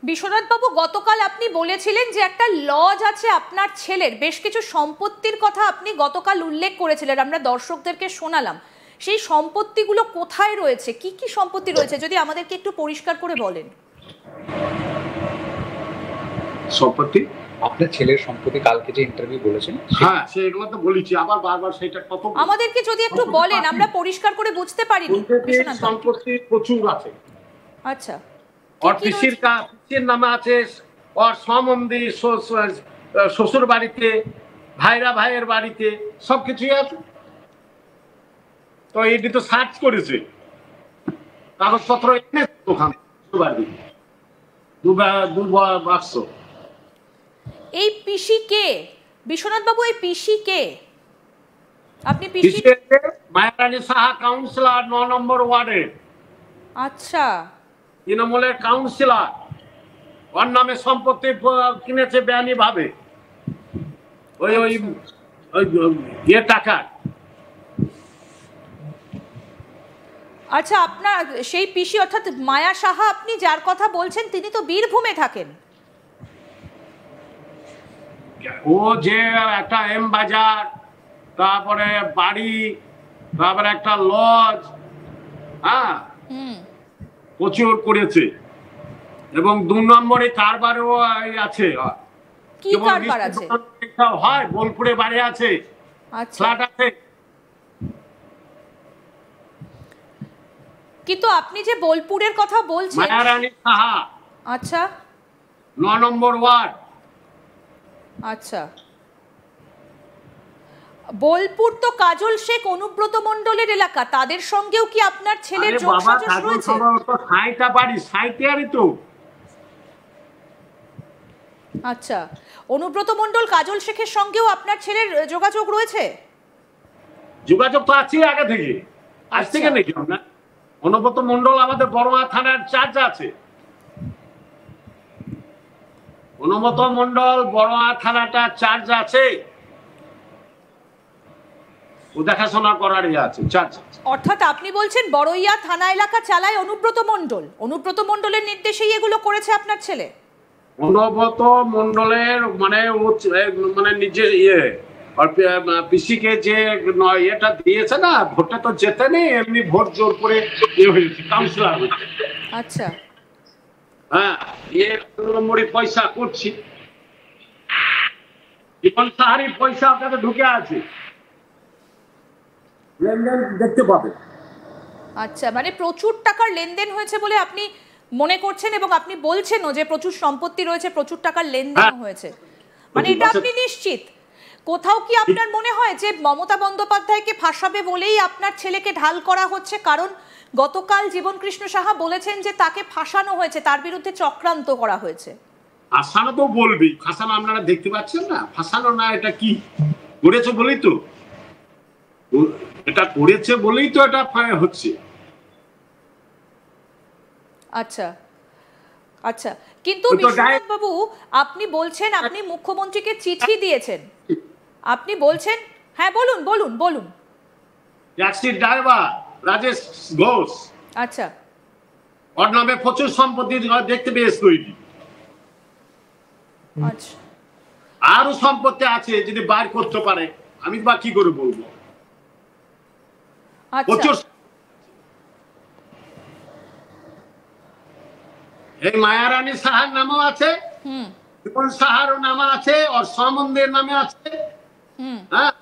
বিশ্বনাথ বাবু, গতকাল আপনি বলেছিলেন যে একটা লজ আছে আপনার ছেলের, বেশ কিছু সম্পত্তির কথা আপনি গতকাল উল্লেখ করেছিলেন, আমরা দর্শকদেরকে শোনালাম। সেই সম্পত্তিগুলো কোথায় রয়েছে, কি কি সম্পত্তি রয়েছে, যদি আমাদেরকে একটু পরিষ্কার করে বলেন। সম্পত্তি আপনার ছেলের সম্পত্তি কালকে যে ইন্টারভিউ বলেছেন, হ্যাঁ সেগুলো তো বলেছি, আবার বারবার সেটা কত আমাদেরকে যদি একটু বলেন, আমরা পরিষ্কার করে বুঝতে পারিনি। বিশ্বনাথ বাবু, সম্পত্তি প্রচুর আছে। আচ্ছা, ওর পিসির নামে আছে, ওর সম্বন্ধী শ্বশুর বাড়িতে, ভাইয়ের বাড়িতে সবকিছুই আছে। তো এটি তো সার্চ করেছে, কাগজপত্র এনেছে ওখানে দু বাক্স। এই পিসি কে বিশ্বনাথ বাবু? এই পিসি কে? আপনি পিসি? মায়ারানী সাহা, কাউন্সিলর 9 নম্বর ওয়ার্ডের। আচ্ছা, তৃণমূলের কাউন্সিলর, ওর নামে সম্পত্তি কিনেছে বেআইনি ভাবে, ওই টাকা। আচ্ছা, আপনার সেই পিসি অর্থাৎ মায়া সাহা, আপনি যার কথা বলছেন, তিনি তো বীরভূমে থাকেন। ও যে একটা এম বাজার, তারপরে বাড়ি, তারপরে একটা লজ, হ্যাঁ প্রচুর করেছে। এবং 2 নম্বরে কারবারও আছে। কি কারবার আছে? হয় বোলপুরে বাড়ি আছে, ফ্ল্যাট আছে। কিন্তু আপনি যে বোলপুরের কথা বলছেন, মায়ারানী সাহা, আচ্ছা 9 নম্বর ওয়ার্ড। আচ্ছা, বোলপুর তো কাজল শেখ, অনুব্রত মণ্ডলের এলাকা, তাদের সঙ্গেও কি আপনার ছেলের যোগসাজশ রয়েছে? সাইটা বাড়ি, সাইটিয়ারই তো। আচ্ছা, অনুব্রত মণ্ডল, কাজল শেখের সঙ্গেও আপনার ছেলের যোগাযোগ রয়েছে? যোগাযোগ তো আছে আগে থেকে, আজ থেকে নাকি না? অনুব্রত মণ্ডল আমাদের বড়মা থানার চার্জ আছে। অনুব্রত মণ্ডল বড়মা থানাটা চার্জ আছে, ও দেখাশোনা করার আছে, চার্জ। অর্থাৎ আপনি বলছেন বড়ইয়া থানা এলাকা চালায় অনুব্রত মণ্ডল, অনুব্রত মণ্ডলের নির্দেশেই এগুলো করেছে আপনার ছেলে? অনুব্রত মণ্ডলের মানে নিজে পিসিকে যে এটা দিয়েছে না, ভোটটা তো যেতে নেই, এমনি ভোট জোর করে হয়েছে, কাউন্সিলর হয়েছে। আচ্ছা, হ্যাঁ, নম্বরে পয়সা করছি, জীবন সাহারি পয়সা আপনাদের ঢুকে আছে, লেনদেন দেখতে পাবে। আচ্ছা, মানে প্রচুর টাকার লেনদেন হয়েছে বলে আপনি মনে করছেন, এবং আপনি বলছেনও যে প্রচুর সম্পত্তি রয়েছে, প্রচুর টাকার লেনদেন হয়েছে, মানে এটা আপনি নিশ্চিত? কোথাও কি আপনার মনে হয় যে মমতা বন্দ্যোপাধ্যায়কে ফাঁসাবে বলেই আপনার ছেলেকে ঢাল করা হচ্ছে? কারণ গতকাল জীবন কৃষ্ণ সাহা বলেছেন যে তাকে ফাঁসানো হয়েছে, তার বিরুদ্ধে চক্রান্ত করা হয়েছে। ফাঁসানো তো বলবি, ফাঁসানো আপনারা দেখতে পাচ্ছেন না, ফাঁসানো না, এটা কি করেছে বলেই তো, এটা করেছে বলেই তো এটা হচ্ছে। আচ্ছা আচ্ছা, কিন্তু বিশ্বনাথ বাবু, আপনি বলছেন আপনি মুখ্যমন্ত্রীকে চিঠি দিয়েছেন, আপনি বলছেন, হ্যাঁ বলুন বলুন বলুন। ট্যাক্সির ড্রাইভার রাজেশ ঘোষ, আচ্ছা, ওর নামে প্রচুর সম্পত্তি দেখতে পেয়েছি তৈরি। আচ্ছা, আরো সম্পত্তি আছে, যদি বাইর করতে পারে আমি বা কি করে বলবো। প্রচুর। এই মায়ারানী সাহার নামও আছে, জীবন সাহারও নাম আছে, ওর সম্বন্ধের নামে আছে। হ্যাঁ,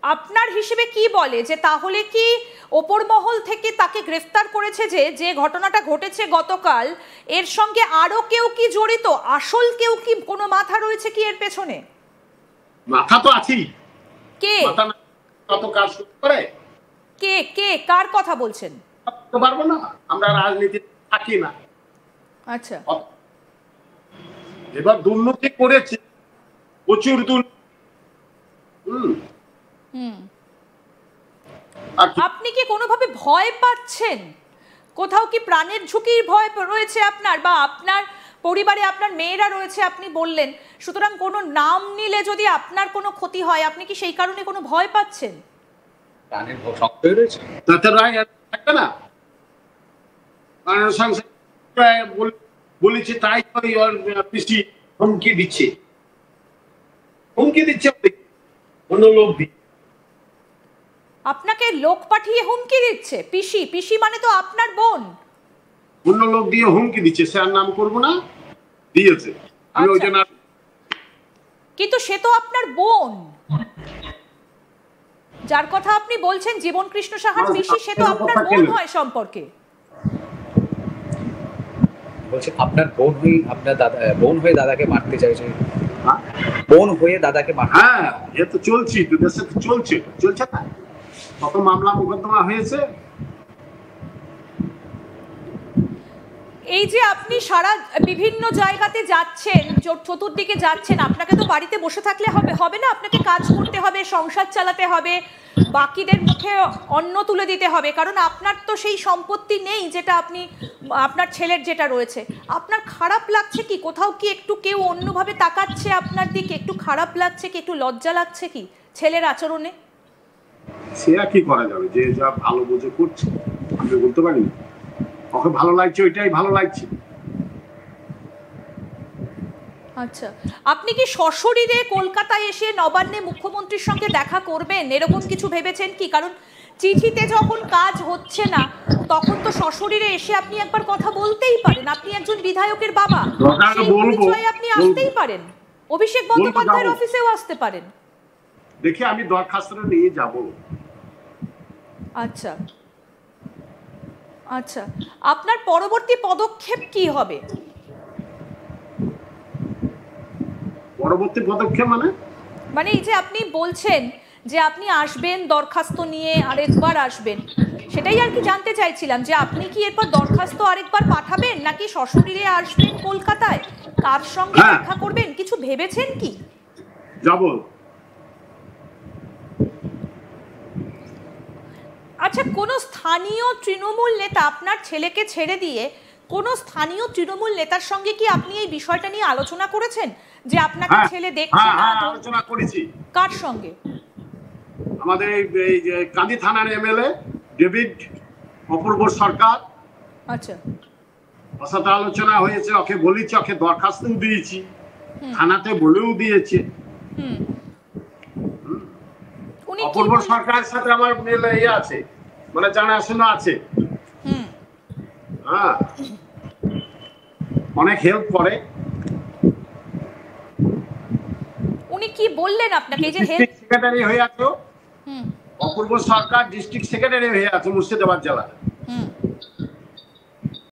আপনার হিসেবে কি বলে যে তাহলে কি ওপর মহল থেকে তাকে গ্রেফতার করেছে, যে ঘটনাটা ঘটেছে গতকাল, এর সঙ্গে আরো কেউ কি জড়িত? আসল কেউ কি, কোনো মাথা রয়েছে কি এর পেছনে? মাথা তো আছেই। কে? কত কাজ করে, কে কে কার কথা বলছেন? বলতে পারবো না, আমরা রাজনীতি থাকি না। আচ্ছা, এবার দুর্নীতি করেছে, প্রচুর দুর্নীতি। আপনি কি কোনোভাবে ভয় পাচ্ছেন? কোথাও কি প্রাণের ঝুঁকির ভয় রয়েছে আপনার, বা আপনার পরিবারে আপনার মেয়েরা রয়েছে আপনি বললেন, সুতরাং কোনো নাম নিলে যদি আপনার কোনো ক্ষতি হয়, আপনি কি সেই কারণে কোনো ভয় পাচ্ছেন? প্রাণের সংশয় রয়েছে, তাতে রায় থাকবে না। বলেছে তাই ওর পিসি হুমকি দিচ্ছে অন্য লোক দিয়ে। আপনাকে লোক পাঠিয়ে হুমকি দিচ্ছে? পিসি? পিসি মানে তো আপনার বোন। অন্য লোক দিয়ে হুমকি দিচ্ছে, সে আর নাম করবো না, দিয়েছে। আমি ওই জন্য কিন্তু সে তো আপনার বোন, যার কথা আপনি বলছেন জীবন কৃষ্ণ সাহার পিসি, সে তো আপনার বোন হয় সম্পর্কে। বলছে আপনার বোন হয়ে আপনার দাদা, বোন হয়ে দাদাকে মারতে চাইছে, বোন হয়ে দাদাকে মারতে। হ্যাঁ, এ তো চলছে, দেশে তো চলছে না, কত মামলা মোকদ্দমা হয়েছে। এই যে আপনি সারা বিভিন্ন জায়গাতে যাচ্ছেন, চতুর্দিকে যাচ্ছেন, আপনাকে তো বাড়িতে বসে থাকলে হবে না, আপনাকে কাজ করতে হবে, সংসার চালাতে হবে, বাকিদের মুখে অন্ন তুলে দিতে হবে, কারণ আপনার তো সেই সম্পত্তি নেই যেটা আপনি, আপনার ছেলের যেটা রয়েছে। আপনার খারাপ লাগছে কি? কোথাও কি একটু কেউ অন্যভাবে তাকাচ্ছে আপনার দিকে? একটু খারাপ লাগছে কি? একটু লজ্জা লাগছে কি ছেলের আচরণে? সে আর কি করা যাবে, যে যা ভালো বোঝে করছে, আমি বলতে পারি না। ওকে ভালো লাগছে, ওইটাই ভালো লাগছে। আচ্ছা, আপনি কি সশরীরে কলকাতায় এসে নবান্নে মুখ্যমন্ত্রীর সঙ্গে দেখা করবেন, এরকম কিছু ভেবেছেন কি? কারণ চিঠিতে যখন কাজ হচ্ছে না, তখন তো সশরীরে এসে আপনি একবার কথা বলতেই পারেন। আপনি একজন বিধায়কের বাবা, সেই পরিচয়ে আপনি আসতেই পারেন, অভিষেক বন্দ্যোপাধ্যায়ের অফিসেও আসতে পারেন। দেখি আমি দরখাস্তটা নিয়ে যাব। আচ্ছা আচ্ছা, আপনার পরবর্তী পদক্ষেপ কি হবে? পরবর্তী পদক্ষেপ মানে এই যে আপনি বলছেন যে আপনি আসবেন, দরখাস্ত নিয়ে আরেকবার আসবেন, সেটাই আর কি জানতে চাইছিলাম, যে আপনি কি এরপর দরখাস্ত আরেকবার পাঠাবেন, নাকি সশরীরে আসবেন কলকাতায়, কার সঙ্গে দেখা করবেন, কিছু ভেবেছেন কি? যাব। আচ্ছা, কোন স্থানীয় তৃণমূল নেতা আপনার ছেলেকে ছেড়ে দিয়ে কোন স্থানীয় তৃণমূল নেতার সঙ্গে কি আপনি এই বিষয়টা নিয়ে আলোচনা করেছেন, যে আপনাকে ছেলে দেখছে না? আলোচনা করেছি। কার সঙ্গে? আমাদের এই যে কান্দি থানার এমএলএ ডেভিড অপূর্ব সরকার। আচ্ছা, ওর সাথে আলোচনা হয়েছে, ওকে বলেছি, ওকে দরখাস্তও দিয়েছি, থানাতে বলেও দিয়েছে। অপূর্ব সরকারের সাথে আমার মেলে আছে, মানে জানাশোনা আছে। হ্যাঁ, অনেক হেল্প করে। উনি কি বললেন আপনাকে? যে হেল্প সেক্রেটারি হয়ে আছে, অপূর্ব সরকার ডিস্ট্রিক্ট সেক্রেটারি হয়ে আছে মুর্শিদাবাদ জেলা।